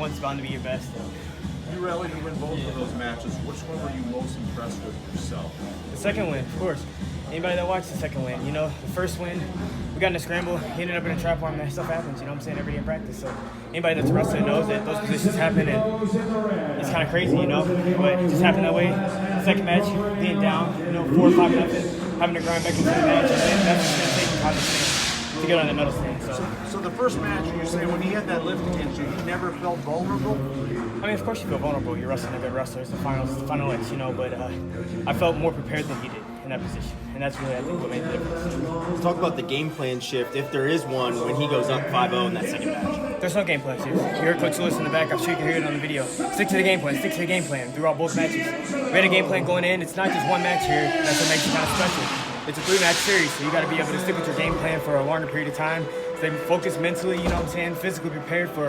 one's bound to be your best. You rallied to win both of those matches. Which one were you most impressed with yourself? The second win, of course. Anybody that watched the second win, you know, the first win, we got in a scramble, he ended up in a trap arm, that stuff happens, you know what I'm saying, every day in practice. So anybody that's a wrestler knows that those positions happen, and it's kind of crazy, you know, but it just happened that way. Second match, being down, you know, 4 or 5 nothing, having to grind back into the match, and then that's just going to take positive stand to get on the medal stand. So the first match, you say when he had that lift against you, he never felt vulnerable? I mean, of course you feel vulnerable. You're wrestling a good wrestler. It's the final X, you know, but I felt more prepared than he did in that position. And that's really, I think, what made the difference. Let's talk about the game plan shift, if there is one, when he goes up 5-0 in that second match. There's no game plan shift. You heard Coach Lewis in the back. I'm sure you can hear it on the video. Stick to the game plan. Stick to the game plan throughout both matches. We had a game plan going in. It's not just one match here. That's what makes it kind of special. It's a 3-match series, so you got to be able to stick with your game plan for a longer period of time. Stay focused mentally, you know what I'm saying, physically prepared for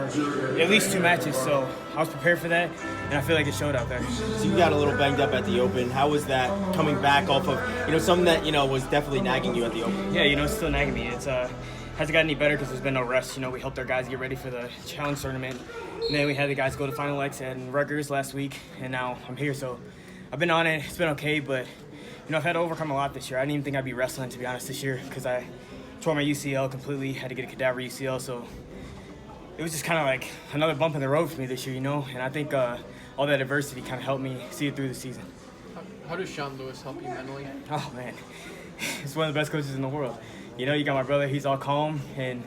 at least 2 matches. So I was prepared for that, and I feel like it showed out there. So you got a little banged up at the Open. How was that coming back off of, something that, was definitely nagging you at the Open? Yeah, it's still nagging me. It's hasn't gotten any better because there's been no rest. We helped our guys get ready for the challenge tournament. And then we had the guys go to Final X and Rutgers last week, and now I'm here. So I've been on it. It's been okay, but I've had to overcome a lot this year. I didn't even think I'd be wrestling, to be honest, this year because I tore my UCL completely, had to get a cadaver UCL, so it was just kind of like another bump in the road for me this year, and I think all that adversity kind of helped me see it through the season. How does Sean Lewis help you mentally? Oh, man. He's one of the best coaches in the world. You got my brother, he's all calm and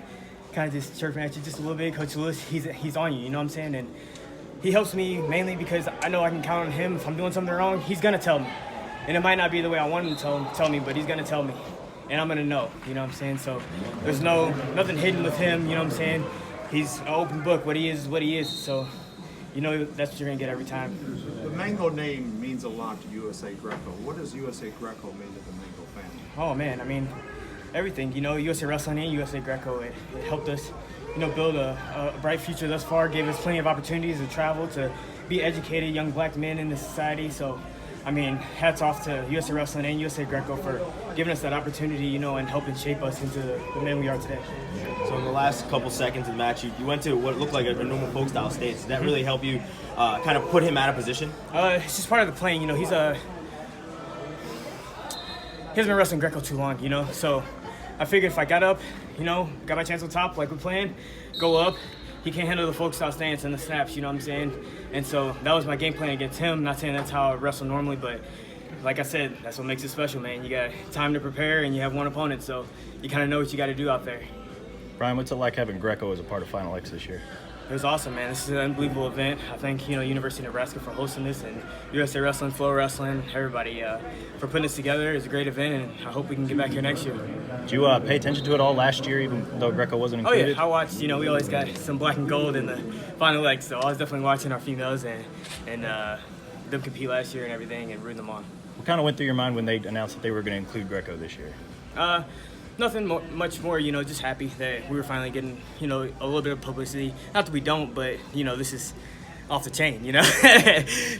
kind of just chirping at you just a little bit. Coach Lewis, he's on you, you know what I'm saying? And he helps me mainly because I know I can count on him. If I'm doing something wrong, he's going to tell me. And it might not be the way I want him to tell me, but he's going to tell me. And I'm going to know, you know what I'm saying? So there's nothing hidden with him, you know what I'm saying? He's an open book. What he is what he is. So, that's what you're going to get every time. The Mango name means a lot to USA Greco. What does USA Greco mean to the Mango family? Oh, man, I mean, everything. USA Wrestling and USA Greco, it helped us, build a bright future thus far, gave us plenty of opportunities to travel, to be educated young black men in this society. So, I mean, hats off to USA Wrestling and USA Greco for giving us that opportunity, and helping shape us into the men we are today. So in the last couple seconds of the match, you went to what looked like a normal folk style stance. Did that really help you kind of put him out of position? It's just part of the playing. He hasn't been wrestling Greco too long, So I figured if I got up, got my chance on top like we're playing, go up. He can't handle the folk style stance and the snaps, you know what I'm saying? And so that was my game plan against him. Not saying that's how I wrestle normally, but like I said, that's what makes it special, man. You got time to prepare and you have one opponent, so you kind of know what you got to do out there. Brian, what's it like having Greco as a part of Final X this year? It was awesome, man. This is an unbelievable event. I thank, University of Nebraska for hosting this, and USA Wrestling, Flow Wrestling, everybody for putting this together. It's a great event, and I hope we can get back here next year. Did you pay attention to it all last year, even though Greco wasn't included? Oh, yeah. I watched, we always got some black and gold in the Final X, so I was definitely watching our females and them compete last year and everything and rooting them on. What kind of went through your mind when they announced that they were going to include Greco this year? Nothing much more, just happy that we were finally getting, a little bit of publicity. Not that we don't, but, this is off the chain,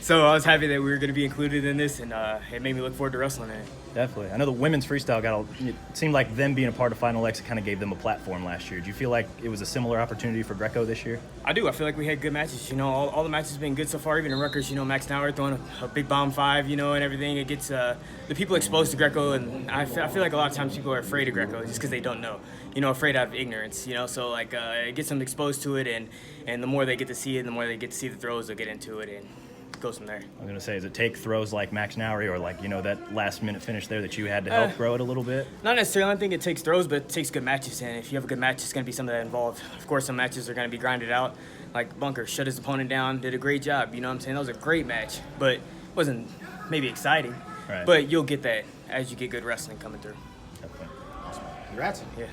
So I was happy that we were going to be included in this, and it made me look forward to wrestling in it. Definitely. I know the women's freestyle it seemed like them being a part of Final X kind of gave them a platform last year. Do you feel like it was a similar opportunity for Greco this year? I do. I feel like we had good matches. All the matches have been good so far. Even in Rutgers, Max Nauer throwing a big bomb 5, and everything. It gets the people exposed to Greco, and I feel like a lot of times people are afraid of Greco just because they don't know. Afraid out of ignorance. So it gets them exposed to it, and the more they get to see it, the more they get to see the throws, they'll get into it and goes from there. I'm going to say, does it take throws like Max Nauer or that last minute finish there that you had to help grow it a little bit? Not necessarily. I don't think it takes throws, but it takes good matches. And if you have a good match, it's going to be something that involved. Of course, some matches are going to be grinded out. Like Bunker shut his opponent down, did a great job. You know what I'm saying? That was a great match, but it wasn't maybe exciting. Right. But you'll get that as you get good wrestling coming through. Definitely. Congrats. Yeah.